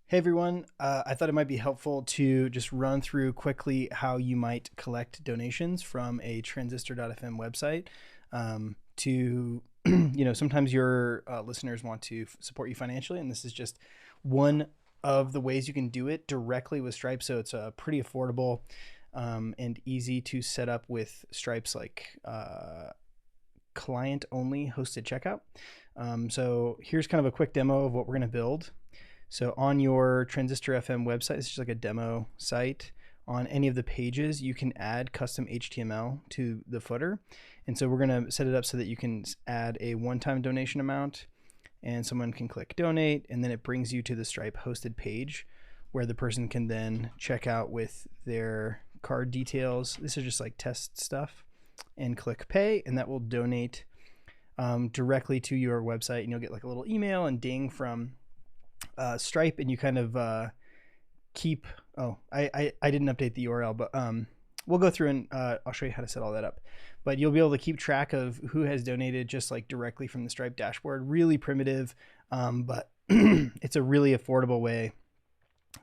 Hey everyone, I thought it might be helpful to just run through quickly how you might collect donations from a transistor.fm website. Sometimes your listeners want to support you financially, and this is just one of the ways you can do it directly with Stripe. So it's pretty affordable and easy to set up with Stripe's client only hosted checkout. So here's kind of a quick demo of what we're going to build. So on your Transistor FM website, it's just like a demo site. On any of the pages, you can add custom HTML to the footer. And so we're going to set it up so that you can add a one-time donation amount and someone can click donate, and then it brings you to the Stripe hosted page where the person can then check out with their card details. This is just like test stuff, and click pay, and that will donate directly to your website, and you'll get like a little email and ding from Stripe, and you kind of keep, I didn't update the URL, but we'll go through and I'll show you how to set all that up. But you'll be able to keep track of who has donated just like directly from the Stripe dashboard. Really primitive, but it's a really affordable way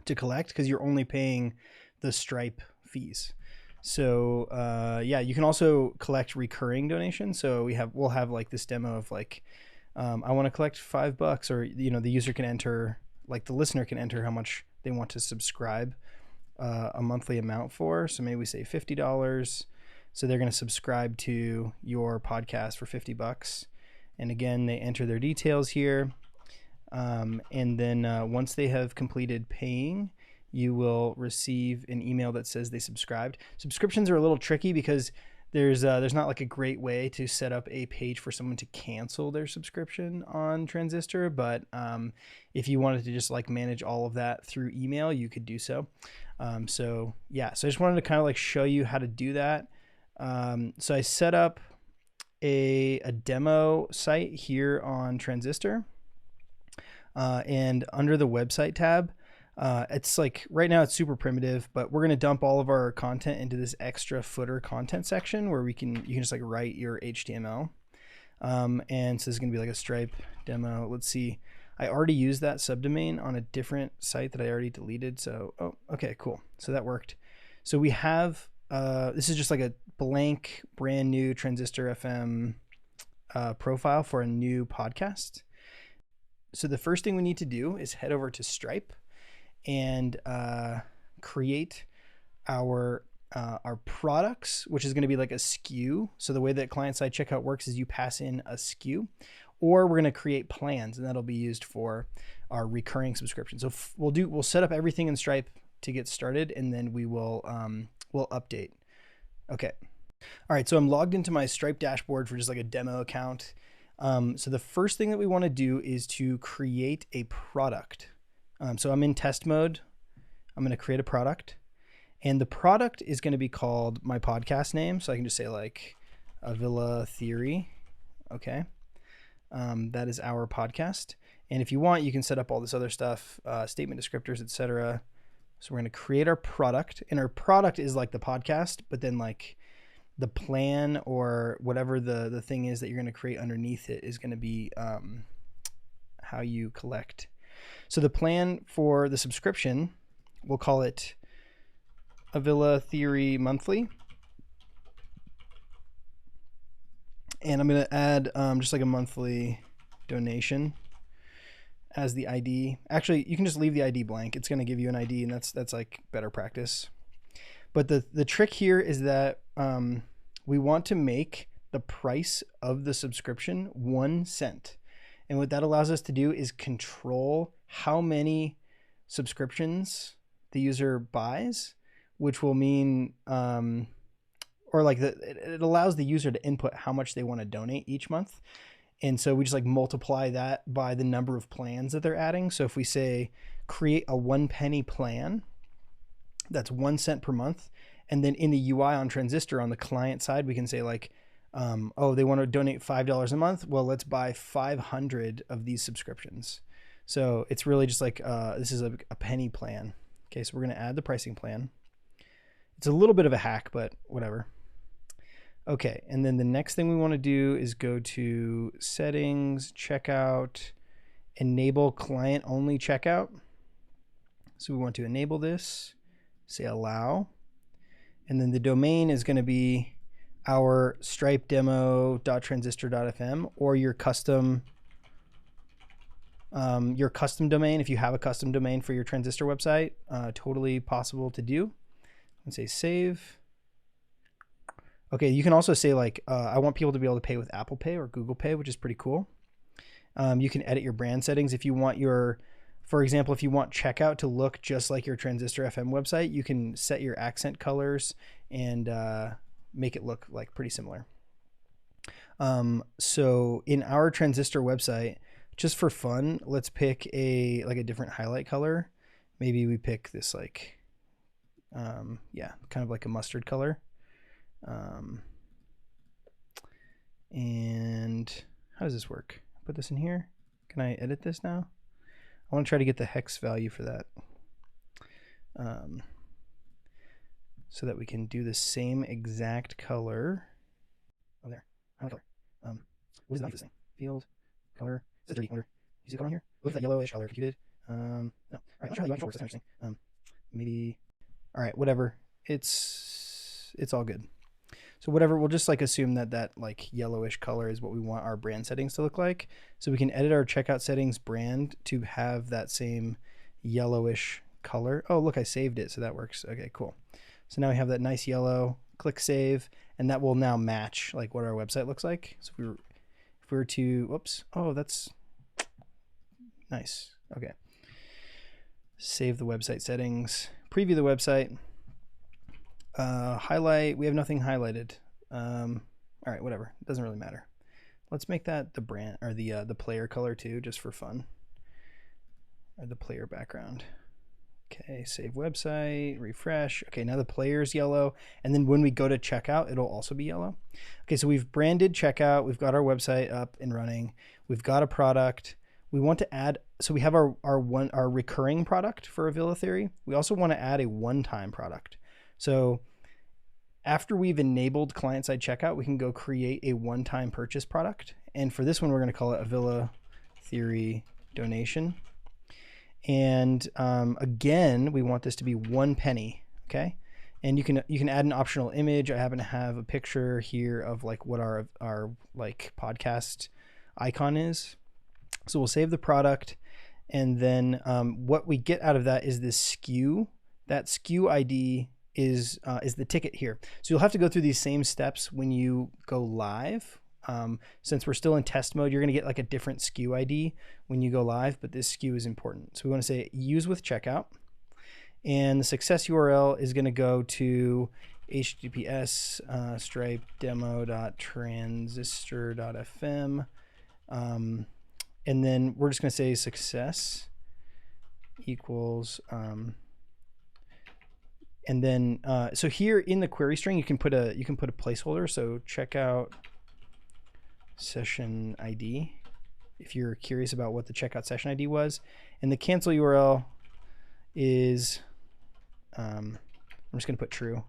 to collect because you're only paying the Stripe fees. So yeah, you can also collect recurring donations. So we'll have like this demo of like, I want to collect $5, or the user can enter, like the listener can enter how much they want to subscribe a monthly amount for. So maybe we say $50. So they're going to subscribe to your podcast for $50. And again, they enter their details here. And then once they have completed paying, you will receive an email that says they subscribed. Subscriptions are a little tricky because there's not like a great way to set up a page for someone to cancel their subscription on Transistor, but if you wanted to just like manage all of that through email, you could do so. So yeah, so I just wanted to kind of like show you how to do that. So I set up a demo site here on Transistor, and under the website tab, it's like right now it's super primitive, but we're going to dump all of our content into this extra footer content section where you can just like write your HTML. And so this is going to be like a Stripe demo. Let's see. I already used that subdomain on a different site that I already deleted. So, okay, cool. So that worked. So we have, this is just like a blank, brand new Transistor FM profile for a new podcast. So the first thing we need to do is head over to Stripe and create our products, which is going to be like a SKU. So the way that client-side checkout works is you pass in a SKU, or we're going to create plans, and that'll be used for our recurring subscription. So we'll set up everything in Stripe to get started, and then we'll update. Okay. All right. So I'm logged into my Stripe dashboard for just like a demo account. So the first thing that we want to do is to create a product. So I'm in test mode. I'm going to create a product, and the product is going to be called my podcast name. So I can just say like Avila Theory. Okay. That is our podcast. And if you want, you can set up all this other stuff, statement descriptors, etc. So we're going to create our product, and our product is like the podcast, but then like the plan or whatever the thing is that you're going to create underneath it is going to be how you collect. So the plan for the subscription, we'll call it Avila Theory Monthly. And I'm going to add just like a monthly donation as the ID. Actually, you can just leave the ID blank. It's going to give you an ID, and that's like better practice. But the trick here is that we want to make the price of the subscription 1 cent. And what that allows us to do is control how many subscriptions the user buys, which will mean, it allows the user to input how much they want to donate each month. And so we just like multiply that by the number of plans that they're adding. So if we say create a 1 penny plan, that's 1 cent per month. And then in the UI on Transistor on the client side, we can say like, they want to donate $5 a month. Well, let's buy 500 of these subscriptions. So it's really just like, this is a penny plan. Okay, so we're going to add the pricing plan. It's a little bit of a hack, but whatever. Okay, and then the next thing we want to do is go to settings, checkout, enable client only checkout. So we want to enable this, say allow, and then the domain is going to be our Stripe demo.transistor.fm or your custom domain. If you have a custom domain for your Transistor website, totally possible to do. And say save. Okay, you can also say like, I want people to be able to pay with Apple Pay or Google Pay, which is pretty cool. You can edit your brand settings. If you want for example, if you want checkout to look just like your Transistor FM website, you can set your accent colors and make it look like pretty similar. So in our Transistor website, just for fun, let's pick a different highlight color. Maybe we pick this like, yeah, kind of like a mustard color. And how does this work? Put this in here. Can I edit this now? I want to try to get the hex value for that. So that we can do the same exact color. Oh, there. Highlight color. What is the name of this thing? Field, color. Is it dirty? Wonder. You see the color on here? Look at that yellowish color computed. No. All right, I'll try the UI control first. That's interesting. Maybe. All right, whatever. It's all good. So whatever, we'll just like assume that like yellowish color is what we want our brand settings to look like. So we can edit our checkout settings brand to have that same yellowish color. Oh, look, I saved it, so that works. Okay, cool. So now we have that nice yellow. Click save, and that will now match like what our website looks like. So if we were to, whoops, oh, that's nice. Okay. Save the website settings, preview the website. Highlight, we have nothing highlighted. All right, whatever, it doesn't really matter. Let's make that the brand or the player color too, just for fun, or the player background. Okay, save website, refresh. Okay, now the player's yellow, and then when we go to checkout, it'll also be yellow. Okay, so we've branded checkout, we've got our website up and running, we've got a product. We want to add, so we have our recurring product for Avila Theory. We also want to add a one-time product. So after we've enabled client-side checkout, we can go create a one-time purchase product. And for this one, we're going to call it Avila Theory Donation. And again, we want this to be 1 penny, okay? And you can add an optional image. I happen to have a picture here of like what our like podcast icon is. So we'll save the product, and then what we get out of that is this SKU. That SKU ID is the ticket here. So you'll have to go through these same steps when you go live. Since we're still in test mode, you're going to get like a different SKU ID when you go live, but this SKU is important. So we want to say use with checkout, and the success URL is going to go to https stripe demo.transistor.fm, and then we're just going to say success equals and then so here in the query string you can put a placeholder. So checkout session ID if you're curious about what the checkout session ID was, and the cancel URL is I'm just going to put true.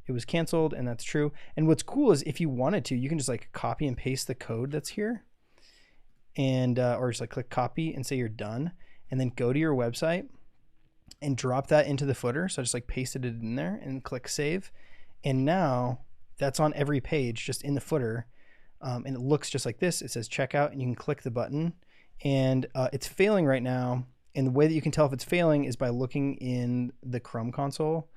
It was canceled, and that's true. And what's cool is if you wanted to, you can just like copy and paste the code that's here, and or just like click copy and say you're done, and then go to your website and drop that into the footer. So I just like pasted it in there and click save, and now that's on every page just in the footer, and it looks just like this. It says checkout, and you can click the button, and it's failing right now, and the way that you can tell if it's failing is by looking in the Chrome console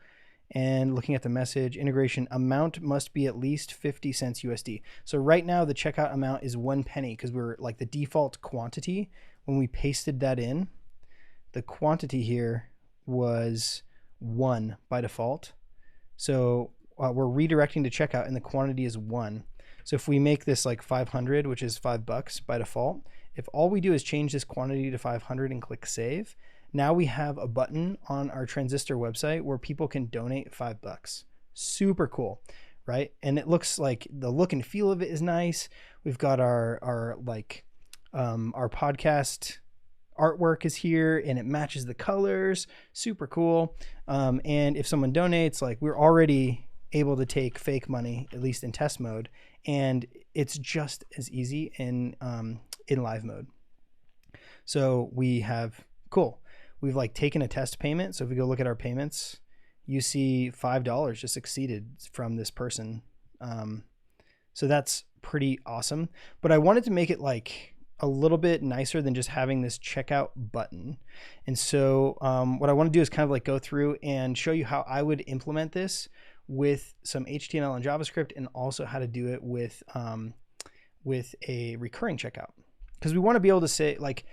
and looking at the message. Integration amount must be at least 50 cents USD. So right now the checkout amount is 1 penny because we're like the default quantity. When we pasted that in, the quantity here was 1 by default. So we're redirecting to checkout, and the quantity is 1. So if we make this like 500, which is $5 by default, if all we do is change this quantity to 500 and click save, now we have a button on our Transistor website where people can donate $5. Super cool, right? And it looks like the look and feel of it is nice. We've got our podcast artwork is here, and it matches the colors. Super cool. And if someone donates, like we're already able to take fake money, at least in test mode, and it's just as easy in live mode. So we have we've like taken a test payment. So if we go look at our payments, you see $5 just exceeded from this person. So that's pretty awesome. But I wanted to make it like a little bit nicer than just having this checkout button. And so what I want to do is kind of like go through and show you how I would implement this with some HTML and JavaScript, and also how to do it with a recurring checkout. Because we want to be able to say, like,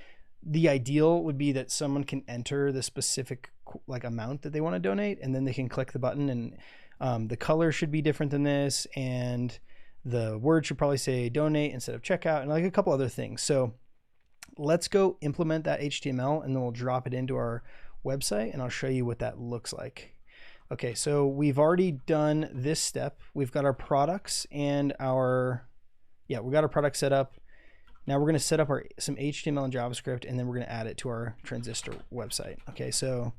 the ideal would be that someone can enter the specific like amount that they want to donate, and then they can click the button, and the color should be different than this, and the word should probably say donate instead of checkout, and like a couple other things. So let's go implement that HTML, and then we'll drop it into our website, and I'll show you what that looks like. Okay, so we've already done this step. We've got our products and we've got our product set up. Now we're going to set up some HTML and JavaScript, and then we're going to add it to our Transistor website. Okay, so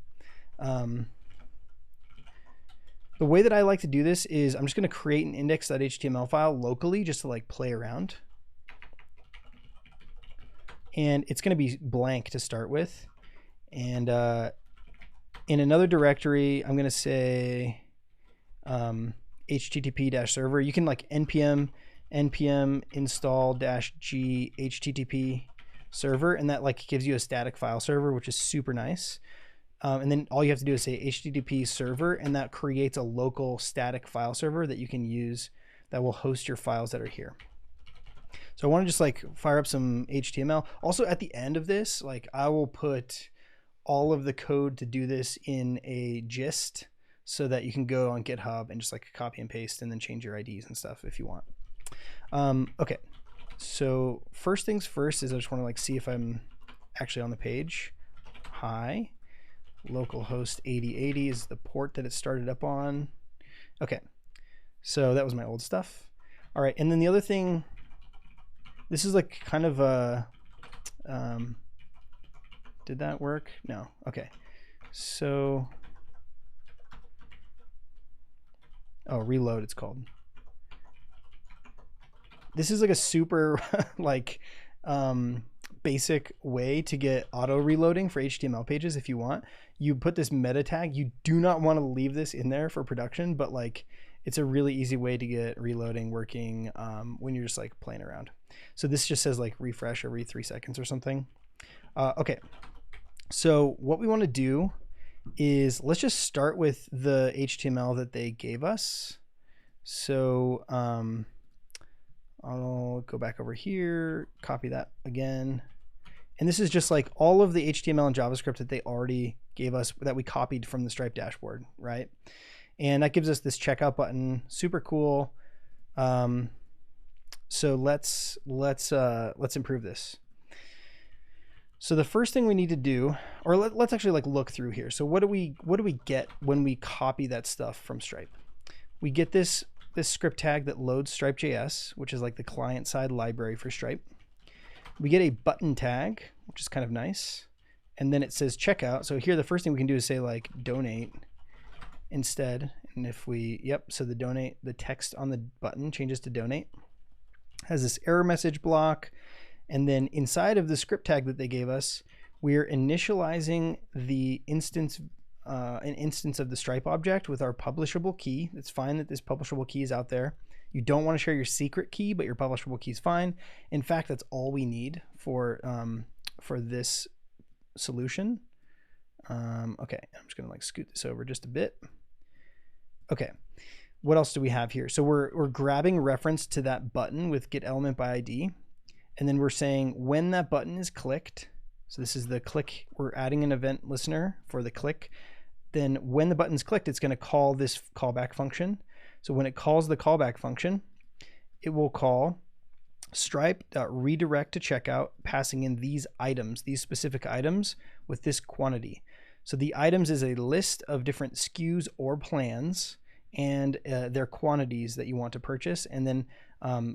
the way that I like to do this is I'm just going to create an index.html file locally just to like play around. And it's going to be blank to start with. And in another directory, I'm going to say http-server. You can like npm install-g http server, and that like gives you a static file server, which is super nice. And then all you have to do is say HTTP server, and that creates a local static file server that you can use that will host your files that are here. So I want to just like fire up some HTML. Also at the end of this, like I will put all of the code to do this in a gist so that you can go on GitHub and just like copy and paste and then change your IDs and stuff if you want. Okay, so first things first is I just want to like see if I'm actually on the page. Hi. Localhost 8080 is the port that it started up on. Okay, so that was my old stuff. All right, and then the other thing, this is like kind of a, did that work? No, okay. So, oh, reload it's called. This is like a super like basic way to get auto reloading for HTML pages if you want. You put this meta tag. You do not want to leave this in there for production, but like it's a really easy way to get reloading working when you're just like playing around. So this just says like refresh every 3 seconds or something. Okay, so what we want to do is let's just start with the HTML that they gave us. So I'll go back over here, copy that again. And this is just like all of the HTML and JavaScript that they already gave us that we copied from the Stripe dashboard, right? And that gives us this checkout button, super cool. So let's improve this. So the first thing we need to do, or let's actually like look through here. So what do we get when we copy that stuff from Stripe? We get this script tag that loads Stripe.js, which is like the client-side library for Stripe. We get a button tag, which is kind of nice. And then it says checkout. So here the first thing we can do is say like donate instead. And if we, so the text on the button changes to donate. Has this error message block. And then inside of the script tag that they gave us, we're initializing the instance, an instance of the Stripe object with our publishable key. It's fine that this publishable key is out there. You don't want to share your secret key, but your publishable key is fine. In fact, that's all we need for this solution. Okay, I'm just gonna like scoot this over just a bit. Okay, what else do we have here? So we're grabbing reference to that button with get element by ID, and then we're saying when that button is clicked. So this is the click. We're adding an event listener for the click. Then when the button's clicked, it's going to call this callback function. So when it calls the callback function, it will call stripe.redirect to checkout, passing in these items, these specific items with this quantity. So the items is a list of different SKUs or plans and their quantities that you want to purchase. And then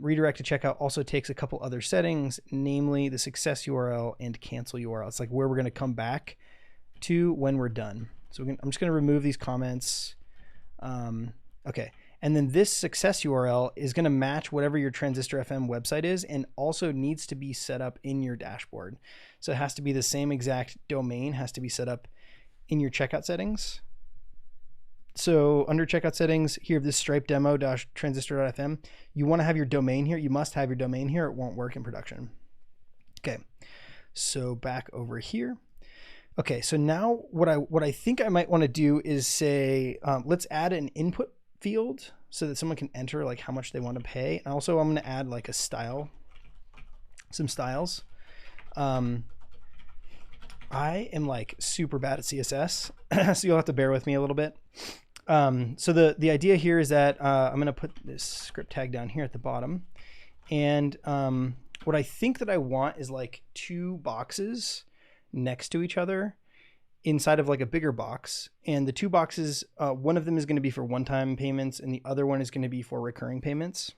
redirect to checkout also takes a couple other settings, namely the success URL and cancel URL. It's like where we're going to come back to when we're done. So I'm just going to remove these comments. Okay. And then this success URL is going to match whatever your Transistor FM website is, and also needs to be set up in your dashboard. So it has to be the same exact domain, has to be set up in your checkout settings. So under checkout settings here, this stripe demo-transistor.fm, you want to have your domain here. You must have your domain here. It won't work in production. Okay, so back over here. Okay, so now what I think I might want to do is say, let's add an input field so that someone can enter like how much they want to pay. And also I'm going to add like a style, some styles. I am like super bad at CSS, so you'll have to bear with me a little bit. So the idea here is that I'm going to put this script tag down here at the bottom. And what I think that I want is like two boxes next to each other inside of like a bigger box. And the two boxes, one of them is going to be for one-time payments and the other one is going to be for recurring payments.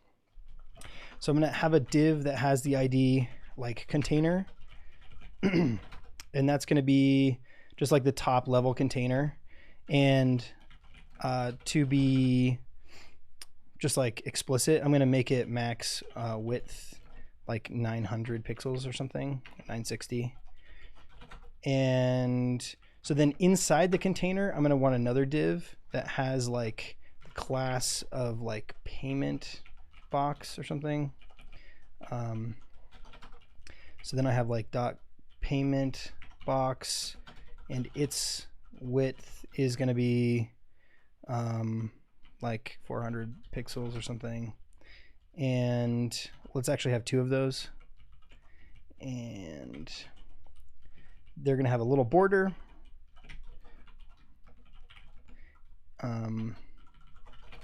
So I'm going to have a div that has the ID like container. And that's going to be just like the top level container. And to be just like explicit, I'm going to make it max width like 900 pixels or something, 960. And so then inside the container, I'm going to want another div that has like the class of like payment box or something. So then I have like dot payment box, and its width is going to be like 400 pixels or something. And let's actually have two of those. And they're going to have a little border.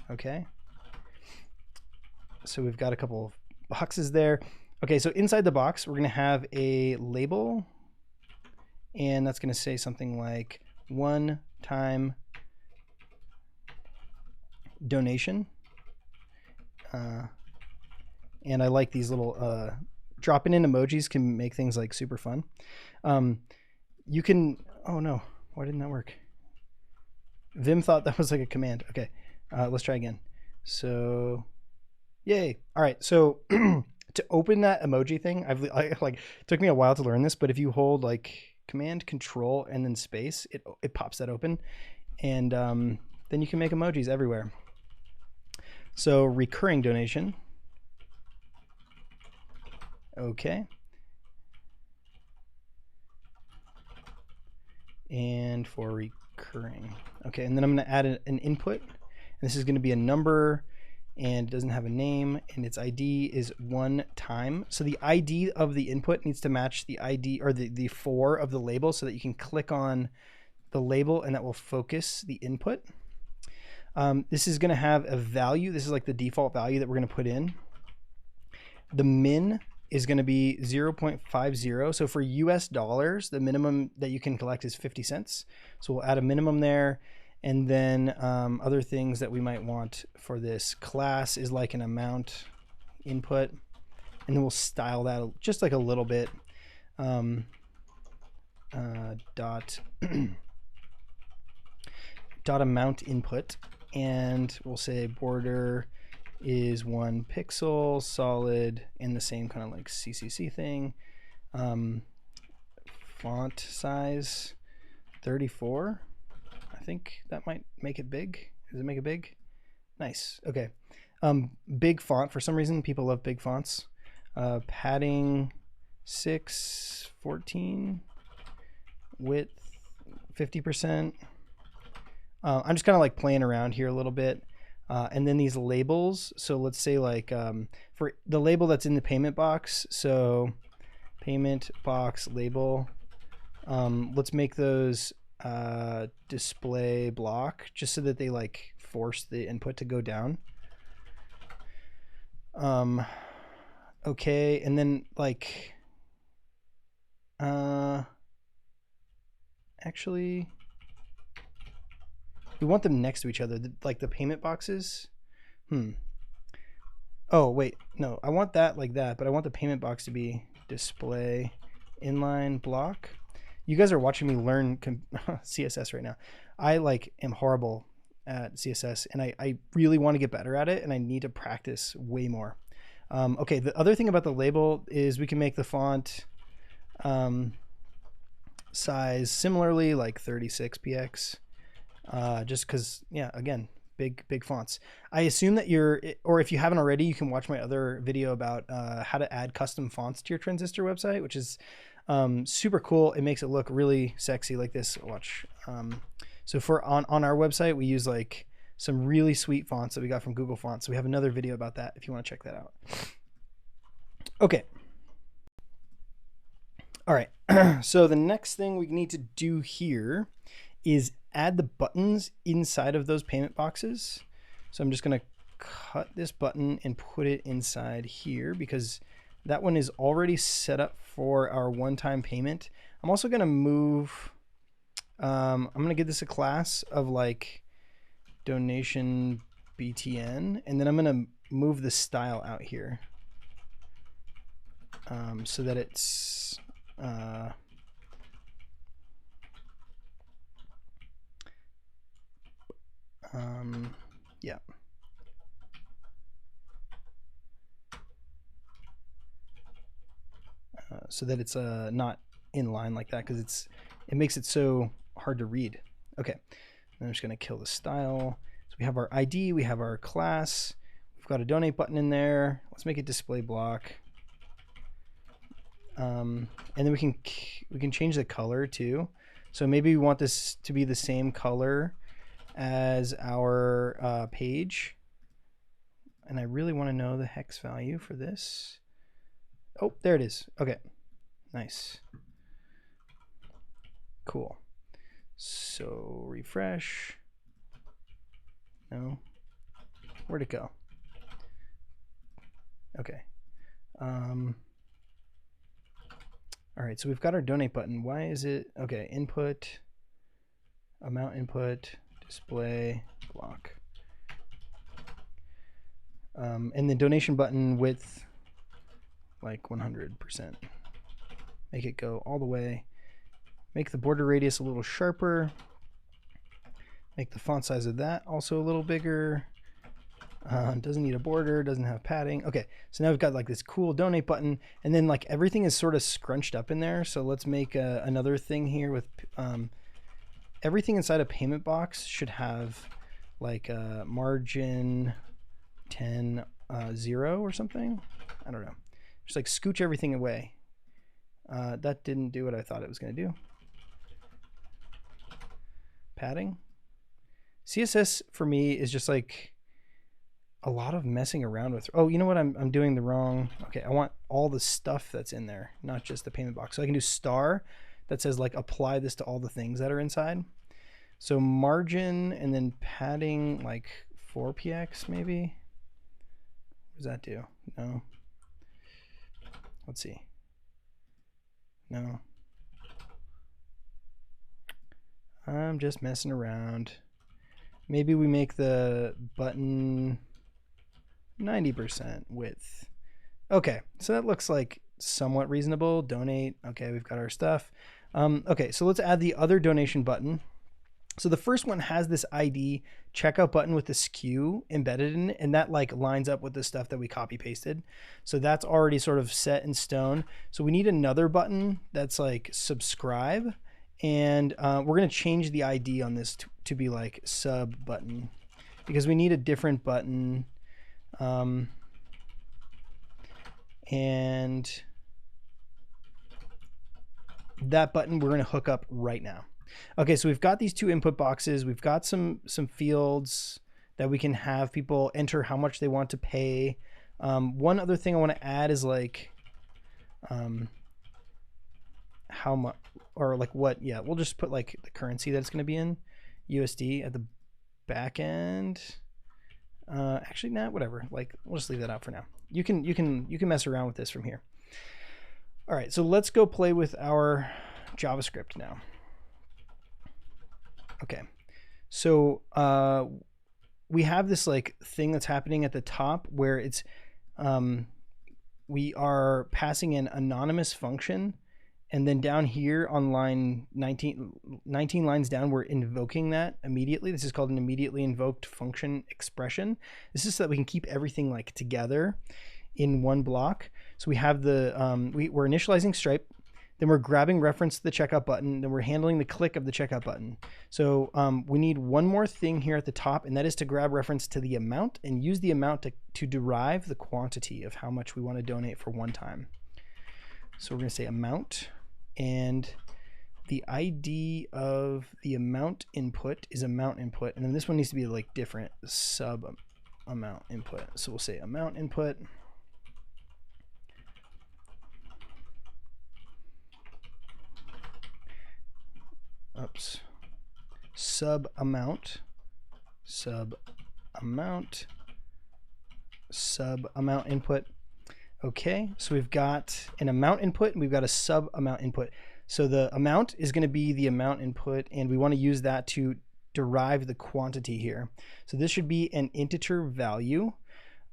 Okay. So we've got a couple of boxes there. Okay, so inside the box, we're going to have a label. And that's going to say something like one-time donation. And I like these little dropping in emojis can make things like super fun. You can, oh no, why didn't that work? Vim thought that was like a command. Okay, let's try again. So, yay. All right, so to open that emoji thing, I like, it took me a while to learn this, but if you hold like Command, Control, and then space, it pops that open. And then you can make emojis everywhere. So recurring donation. Okay. And for recurring. Okay, and then I'm going to add an input. And this is going to be a number, and it doesn't have a name, and its ID is one time. So the ID of the input needs to match the ID or the for of the label so that you can click on the label and that will focus the input. This is going to have a value. This is like the default value that we're going to put in. The min is going to be 0.50. So for US dollars, the minimum that you can collect is 50 cents. So we'll add a minimum there. And then other things that we might want for this class is like an amount input. And then we'll style that just like a little bit. Dot amount input. And we'll say border is 1 pixel, solid, in the same kind of like CCC thing. Font size 34. I think that might make it big. Does it make it big? Nice. Okay. Big font. For some reason, people love big fonts. Padding 614. Width 50%. I'm just kind of like playing around here a little bit. And then these labels. So let's say like for the label that's in the payment box. So payment box label. Let's make those display block just so that they like force the input to go down. Okay, and then like actually we want them next to each other, like the payment boxes. Oh wait, no, I want that like that, but I want the payment box to be display inline block. You guys are watching me learn CSS right now. I like am horrible at CSS, and I really want to get better at it, and I need to practice way more. Okay, the other thing about the label is we can make the font size similarly, like 36px, just because, yeah, again, big fonts. I assume that or if you haven't already, you can watch my other video about how to add custom fonts to your Transistor website, which is super cool. It makes it look really sexy like this. Watch. So for on our website, we use like some really sweet fonts that we got from Google Fonts. So we have another video about that if you want to check that out. Okay. All right. So the next thing we need to do here is add the buttons inside of those payment boxes. So I'm just going to cut this button and put it inside here because that one is already set up for our one-time payment. I'm also going to move, I'm going to give this a class of like donation BTN, and then I'm going to move the style out here so that it's yeah. So that it's not in line like that, because it makes it so hard to read. Okay, I'm just going to kill the style. So we have our ID, we have our class, we've got a donate button in there. Let's make it display block. And then we can change the color too. So maybe we want this to be the same color as our page. And I really want to know the hex value for this. Oh, there it is. Okay, nice. Cool. So refresh. No. Where'd it go? Okay. All right, so we've got our donate button. Why is it, okay, input, amount input, display, block. And the donation button width, like 100%. Make it go all the way. Make the border radius a little sharper. Make the font size of that also a little bigger. Doesn't need a border, doesn't have padding. Okay, so now we've got like this cool donate button, and then like everything is sort of scrunched up in there. So let's make another thing here with everything inside a payment box should have like a margin 10 0 or something. I don't know. Just like scooch everything away. That didn't do what I thought it was going to do. Padding. CSS for me is just like a lot of messing around with. Oh, you know what? I'm doing the wrong. Okay, I want all the stuff that's in there, not just the payment box. So I can do star that says like apply this to all the things that are inside. So margin and then padding like 4px maybe. What does that do? No. Let's see. No. I'm just messing around. Maybe we make the button 90% width. Okay, so that looks like somewhat reasonable. Donate. Okay, we've got our stuff. Okay, so let's add the other donation button. So the first one has this ID checkout button with the SKU embedded in it, and that like lines up with the stuff that we copy pasted. So that's already sort of set in stone. So we need another button that's like subscribe, and we're going to change the ID on this to be like sub button, because we need a different button. And that button we're going to hook up right now. Okay, so we've got these two input boxes. We've got some fields that we can have people enter how much they want to pay. One other thing I want to add is like how much, or like what, yeah, we'll just put like the currency that it's going to be in, USD at the back end. Actually, nah, whatever. Like, we'll just leave that out for now. You can mess around with this from here. All right, so let's go play with our JavaScript now. Okay, so we have this like thing that's happening at the top where it's we are passing an anonymous function, and then down here on line 19 lines down, we're invoking that immediately. This is called an immediately invoked function expression. This is so that we can keep everything like together in one block. So we have the we're initializing Stripe. Then we're grabbing reference to the checkout button. Then we're handling the click of the checkout button. So we need one more thing here at the top, and that is to grab reference to the amount and use the amount to derive the quantity of how much we want to donate for one time. So we're going to say amount, and the ID of the amount input is amount input. And then this one needs to be like different, sub amount input. So we'll say amount input. Oops. Sub amount input. Okay, so we've got an amount input and we've got a sub amount input. So the amount is going to be the amount input, and we want to use that to derive the quantity here. So this should be an integer value.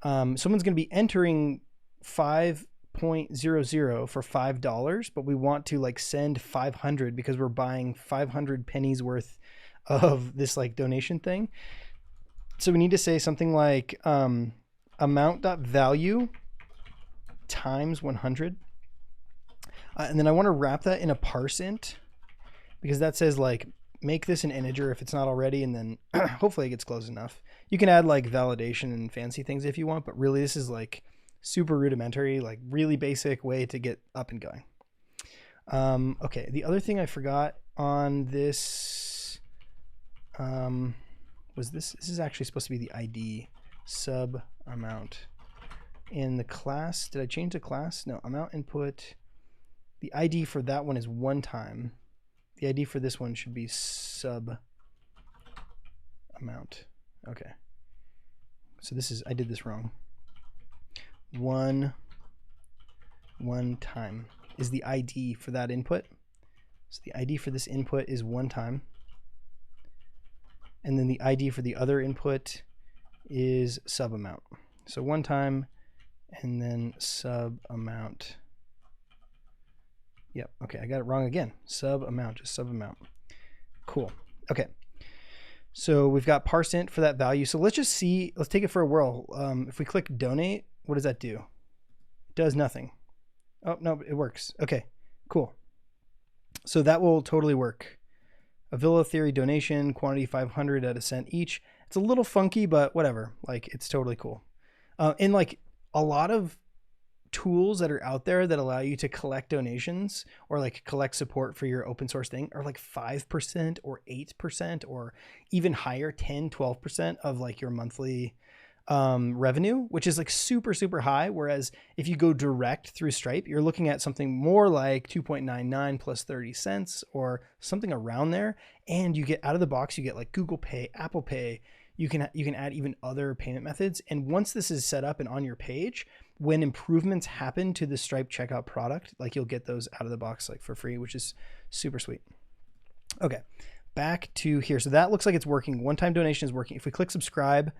Someone's going to be entering 5.00 for $5, but we want to like send 500 because we're buying 500 pennies worth of this like donation thing. So we need to say something like amount.value times 100. And then I want to wrap that in a parseInt, because that says like make this an integer if it's not already, and then hopefully it gets close enough. You can add like validation and fancy things if you want, but really this is like super rudimentary, like really basic way to get up and going. Okay, the other thing I forgot on this was this is actually supposed to be the ID sub amount. In the class, did I change the class? No, amount input. The ID for that one is one time. The ID for this one should be sub amount. Okay. So this is, I did this wrong. One time is the ID for that input. So the ID for this input is one time. And then the ID for the other input is sub amount. So one time and then sub amount. Yep, okay, I got it wrong again. Sub amount, just sub amount. Cool. Okay. So we've got parseInt for that value. So let's just see, let's take it for a whirl. If we click donate, what does that do? It does nothing. Oh, no, it works. Okay, cool. So that will totally work. Avila theory donation, quantity 500 at a cent each. It's a little funky, but whatever. Like, it's totally cool. And like a lot of tools that are out there that allow you to collect donations or like collect support for your open source thing are like 5% or 8% or even higher, 10, 12% of like your monthly revenue, which is like super, super high. Whereas if you go direct through Stripe, you're looking at something more like 2.99 plus 30 cents or something around there. And you get out of the box, you get like Google Pay, Apple Pay. You can add even other payment methods. And once this is set up and on your page, when improvements happen to the Stripe checkout product, like you'll get those out of the box like for free, which is super sweet. Okay, back to here. So that looks like it's working. One-time donation is working. If we click subscribe,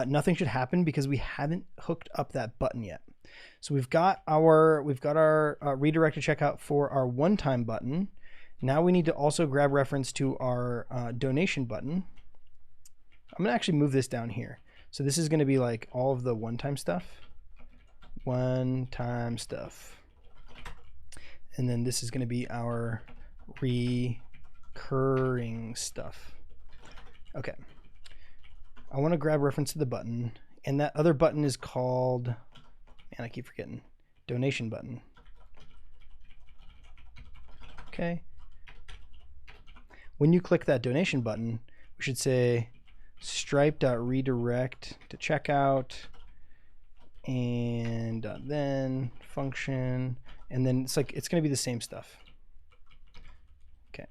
nothing should happen because we haven't hooked up that button yet. So we've got our redirected checkout for our one-time button. Now we need to also grab reference to our donation button. I'm gonna actually move this down here. So this is gonna be like all of the one-time stuff. One-time stuff. And then this is gonna be our recurring stuff. Okay. I wanna grab reference to the button, and that other button is called, man, I keep forgetting, donation button. Okay. When you click that donation button, we should say stripe.redirect to checkout and then function, and then it's like it's going to be the same stuff. Okay.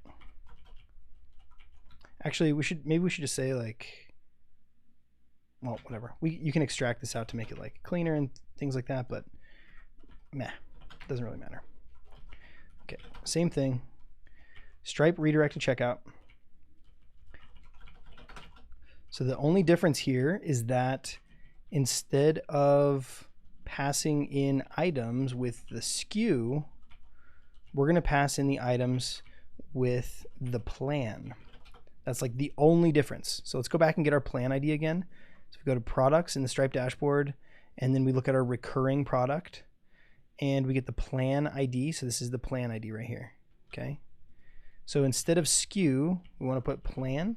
Actually, maybe we should just say like, well, whatever. You can extract this out to make it like cleaner and things like that, but meh, doesn't really matter. Okay, same thing. Stripe redirect to checkout. So the only difference here is that instead of passing in items with the SKU, we're going to pass in the items with the plan. That's like the only difference. So let's go back and get our plan ID again. So we go to products in the Stripe dashboard, and then we look at our recurring product. and we get the plan ID. So this is the plan ID right here. Okay. So instead of SKU, we want to put plan.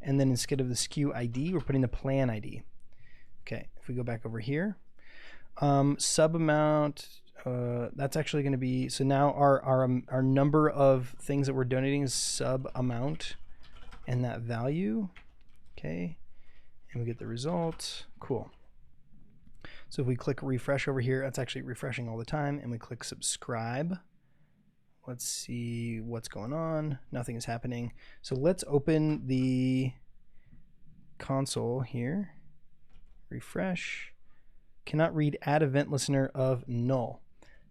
And then instead of the SKU ID, we're putting the plan ID. Okay. If we go back over here, sub amount, that's actually going to be, so now our number of things that we're donating is sub amount and that value. Okay. And we get the result. Cool. So if we click refresh over here, that's actually refreshing all the time, and we click subscribe. Let's see what's going on. Nothing is happening. So let's open the console here. Refresh. Cannot read add event listener of null.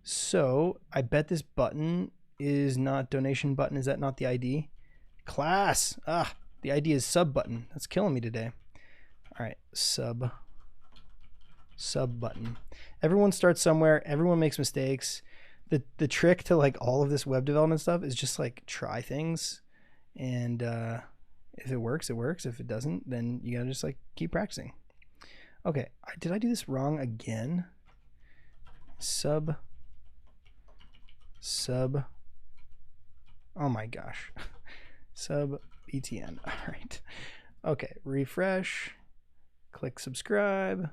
So I bet this button is not donation button. Is that not the ID? Class. The ID is sub button. That's killing me today. All right, sub button. Everyone starts somewhere. Everyone makes mistakes. The trick to like all of this web development stuff is just like try things, and if it works, it works. If it doesn't, then you gotta just like keep practicing. Okay, did I do this wrong again? Sub. Oh my gosh. Sub btn. All right. Okay, refresh. Click subscribe.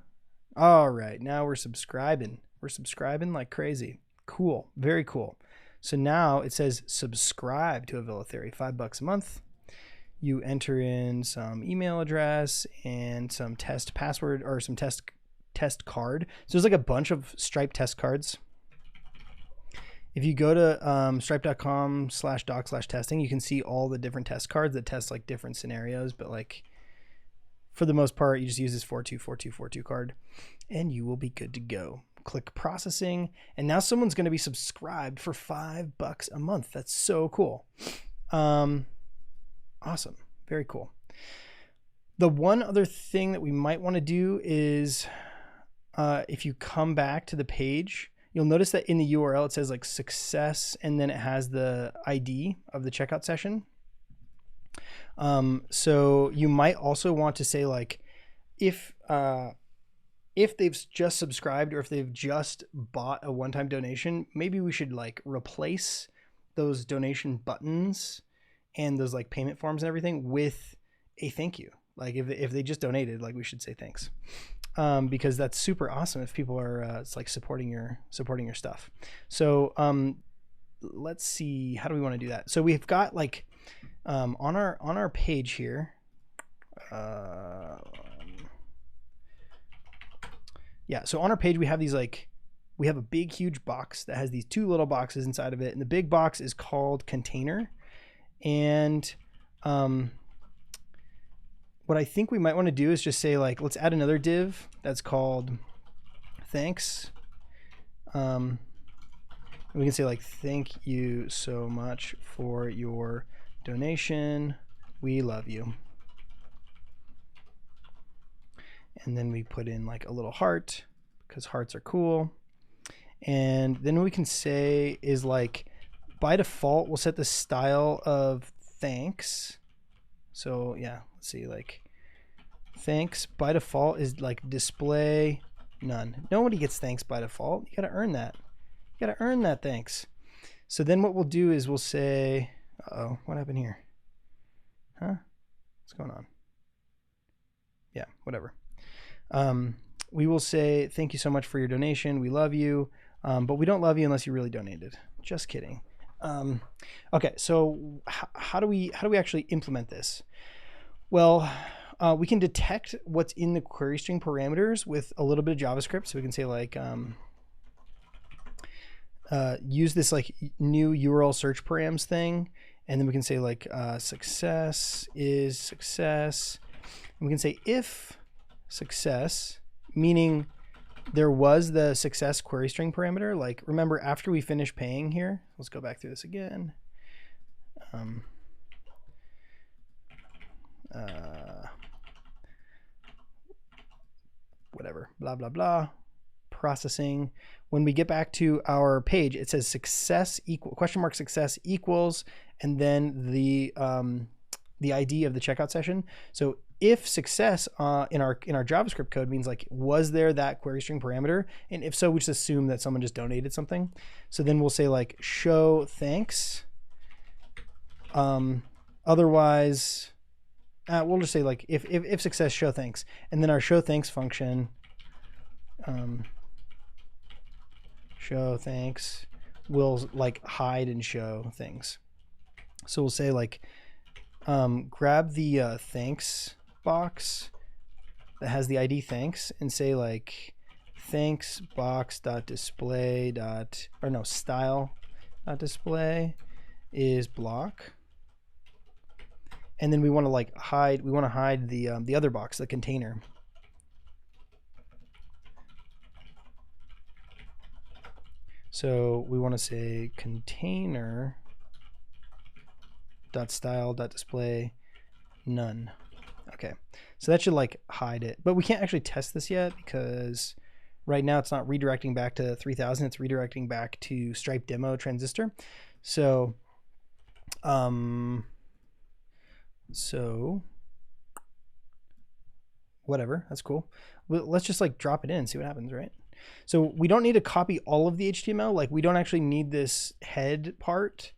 All right, now we're subscribing. We're subscribing like crazy. Cool, very cool. So now it says subscribe to Avila Theory, $5 a month. You enter in some email address and some test password or some test card. So there's like a bunch of Stripe test cards. If you go to stripe.com/doc/testing, you can see all the different test cards that test like different scenarios, but like for the most part, you just use this 424242 card and you will be good to go. Click processing, and now someone's going to be subscribed for $5 a month. That's so cool. Awesome. Very cool. The one other thing that we might want to do is if you come back to the page, you'll notice that in the URL it says like success, and then it has the ID of the checkout session. So you might also want to say like if they've just subscribed or if they've just bought a one-time donation, maybe we should like replace those donation buttons and those like payment forms and everything with a thank you. Like if they just donated, like we should say thanks, because that's super awesome if people are it's like supporting your stuff. So let's see, how do we want to do that? So we've got like on our page here. Yeah, so on our page we have these like, we have a big huge box that has these two little boxes inside of it, and the big box is called container. And what I think we might want to do is just say like, let's add another div that's called thanks. We can say like, thank you so much for your donation. We love you. And then we put in like a little heart because hearts are cool. And then we can say is like, by default, we'll set the style of thanks. So yeah, let's see, like thanks by default is like display none. Nobody gets thanks by default. You gotta earn that. You gotta earn that thanks. So then what we'll do is we'll say, uh-oh, what happened here? Huh? What's going on? Yeah, whatever. We will say, thank you so much for your donation. We love you. But we don't love you unless you really donated. Just kidding. Okay, so how do we actually implement this? Well, we can detect what's in the query string parameters with a little bit of JavaScript. So we can say like, use this like new URL search params thing. And then we can say like, success is success. And we can say if success, meaning there was the success query string parameter. Like remember, after we finish paying here, let's go back through this again. Whatever, blah, blah, blah, processing. When we get back to our page, it says success equal question mark success equals, and then the ID of the checkout session. So if success in our JavaScript code means like, was there that query string parameter? And if so, we just assume that someone just donated something. So then we'll say like show thanks. Otherwise, we'll just say like if success, show thanks. And then our show thanks function, show thanks, will like hide and show things. So we'll say like, grab the thanks box that has the ID thanks and say like thanks box dot display dot, or no, style dot display is block. And then we want to like hide, we want to hide the other box, the container. So we want to say container dot style dot display none. Okay, so that should like hide it, but we can't actually test this yet because right now it's not redirecting back to 3000, it's redirecting back to Stripe demo transistor. So so whatever, that's cool. Let's just like drop it in and see what happens, right? So we don't need to copy all of the HTML. Like we don't actually need this head part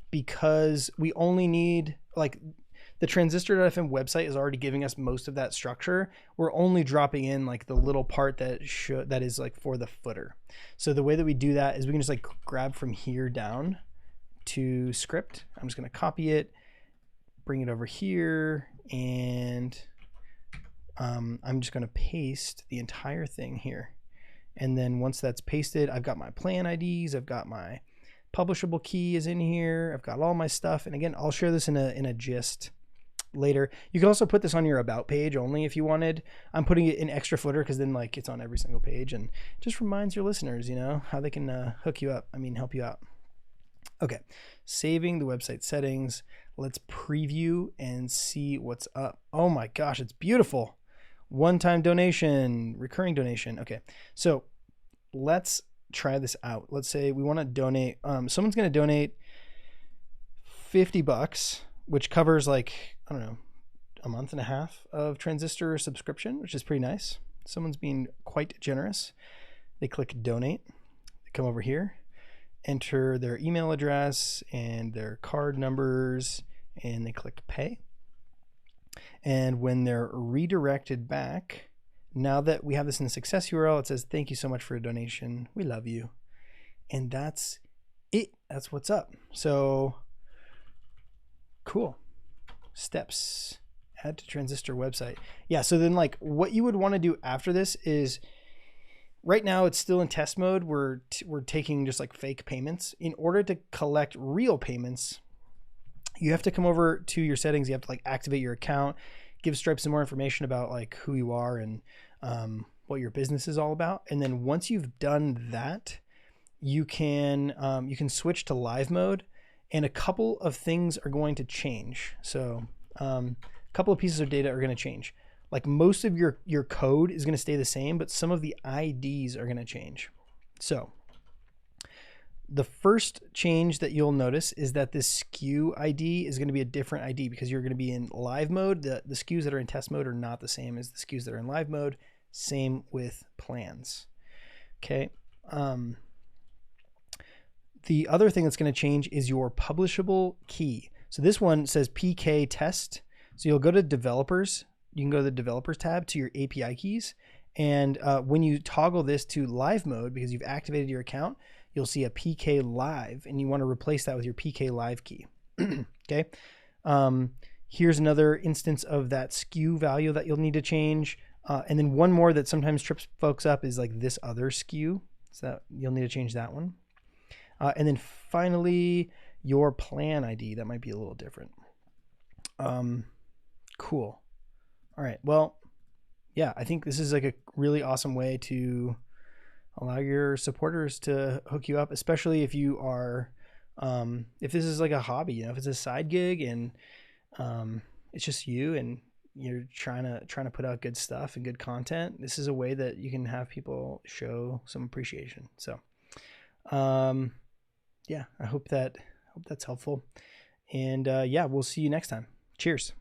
because we only need like the transistor.fm website is already giving us most of that structure. We're only dropping in like the little part that is like for the footer. So the way that we do that is we can just like grab from here down to script. I'm just going to copy it, bring it over here, and I'm just going to paste the entire thing here. And then once that's pasted, I've got my plan IDs, I've got my publishable key is in here, I've got all my stuff. And again, I'll share this in a gist later. You can also put this on your about page only if you wanted. I'm putting it in extra footer because then like it's on every single page and just reminds your listeners, you know, how they can hook you up. I mean, help you out. Okay, saving the website settings. Let's preview and see what's up. Oh my gosh, it's beautiful. One-time donation, recurring donation. Okay, so let's try this out. Let's say we want to donate. Someone's going to donate $50, which covers like, I don't know, a month and a half of Transistor subscription, which is pretty nice. Someone's being quite generous. They click donate. They come over here, enter their email address and their card numbers, and they click pay. And when they're redirected back, now that we have this in the success URL, it says, thank you so much for a donation. We love you. And that's it. That's what's up. So cool. Steps, add to Transistor website. Yeah, so then like what you would want to do after this is, right now it's still in test mode. We're taking just like fake payments. In order to collect real payments, you have to come over to your settings. You have to like activate your account, give Stripe some more information about like who you are and what your business is all about. And then once you've done that, you can switch to live mode, and a couple of things are going to change. So a couple of pieces of data are going to change. Like most of your code is going to stay the same, but some of the IDs are going to change. So the first change that you'll notice is that this SKU ID is going to be a different ID because you're going to be in live mode. The SKUs that are in test mode are not the same as the SKUs that are in live mode. Same with plans. Okay. The other thing that's going to change is your publishable key. So this one says PK test. So you'll go to developers. You can go to the developers tab to your API keys. And when you toggle this to live mode, because you've activated your account, you'll see a PK live, and you want to replace that with your PK live key. Okay. Here's another instance of that SKU value that you'll need to change. And then one more that sometimes trips folks up is like this other SKU. So that you'll need to change that one. And then finally, your plan ID, that might be a little different. Cool. All right. Well, yeah, I think this is like a really awesome way to allow your supporters to hook you up, especially if you are, if this is like a hobby, you know, if it's a side gig and it's just you and you're trying to put out good stuff and good content. This is a way that you can have people show some appreciation. So, yeah, I hope that's helpful. And yeah, we'll see you next time. Cheers.